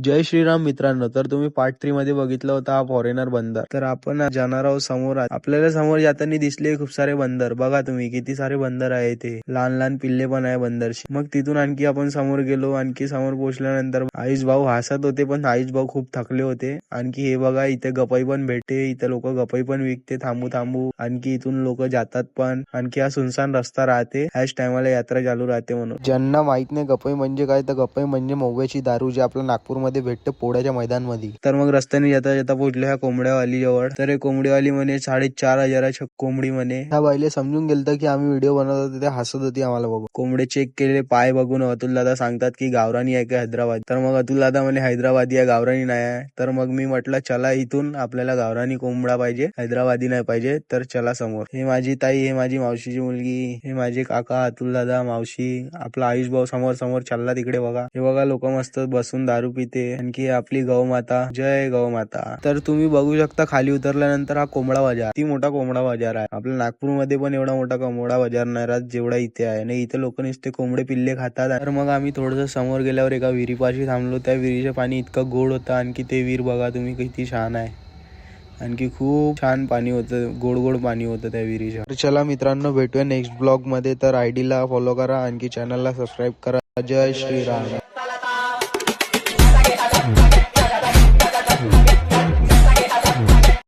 जय श्रीराम मित्रांनो. तर तुम्ही पार्ट 3 मध्ये बघितलं होतं हा फॉरेनर बंदर. तर आपण जाणार आहोत समोर. आपल्याला समोर जाताना दिसले खूप सारे बंदर. बघा तुम्ही किती सारे बंदर आहे. ते लहान लहान पिल्ले पण आहे बंदरची. मग तिथून आणखी आपण समोर गेलो. आणखी समोर पोहोचल्यानंतर आयुष भाऊ हसत होते, पण आयुष भाऊ खूप थकले होते. आणखी हे बघा इथे गपई पण भेटते. इथे लोक गपई पण विकते थांबू थांबू. आणखी इथून लोक जातात पण. आणखी हा सुनसान रस्ता राहते. ह्याच टायमाला यात्रा चालू राहते म्हणून. ज्यांना माहित नाही गपई म्हणजे काय, तर गपई म्हणजे मोव्याची दारू जी आपल्या नागपूरमध्ये भेटते पोळ्याच्या मैदानमध्ये. तर मग रस्त्याने जाता जाता पोहोचलो ह्या कोंबड्यावाली जवळ. तर हे कोंबडीवाली म्हणे 4,500 कोंबडी म्हणे. ह्या बाईले समजून गेलतं की आम्ही व्हिडिओ बनवत होतो. ते हसत होती आम्हाला बघून. कोंबडे चेक केलेले पाय बघून अतुल दादा सांगतात की गावरानी आहे का हैदराबाद. तर मग अतुल दादा म्हणे हैदराबादी आहे, गावरानी नाही आहे. तर मग मी म्हटलं चला इथून आपल्याला गावरानी कोंबडा पाहिजे, हैदराबादी नाही पाहिजे. तर चला समोर. हे माझी ताई, हे माझी मावशीची मुलगी, हे माझे काका अतुल दादा, मावशी, आपला आयुष भाऊ समोर समोर चालला तिकडे बघा. हे बघा लोक मस्त बसून दारू पिते. आणखी आपली गौ माता, जय गौ माता. तर तुम्ही बघू शकता खाली उतरल्यानंतर हा कोंबडा बाजार, ती मोठा कोंबडा बाजार आहे. आपल्या नागपूरमध्ये पण एवढा मोठा कोंबडा बाजार नाही राहत जेवढा इथे आहे. नाही इथे लोक नुसते कोंबडे पिल्ले खातात. तर मग आम्ही थोडस समोर गेल्यावर एका विहिरीपाशी थांबलो. त्या विहिरीचे पाणी इतकं गोड होतं. आणखी ते विहीर बघा तुम्ही किती छान आहे. आणखी खूप छान पाणी होतं, गोड गोड पाणी होतं त्या विहिरीच्या. तर चला मित्रांनो, भेटूया नेक्स्ट ब्लॉग मध्ये. तर आयडी ला फॉलो करा, आणखी चॅनलला सबस्क्राईब करा. जय श्रीराम.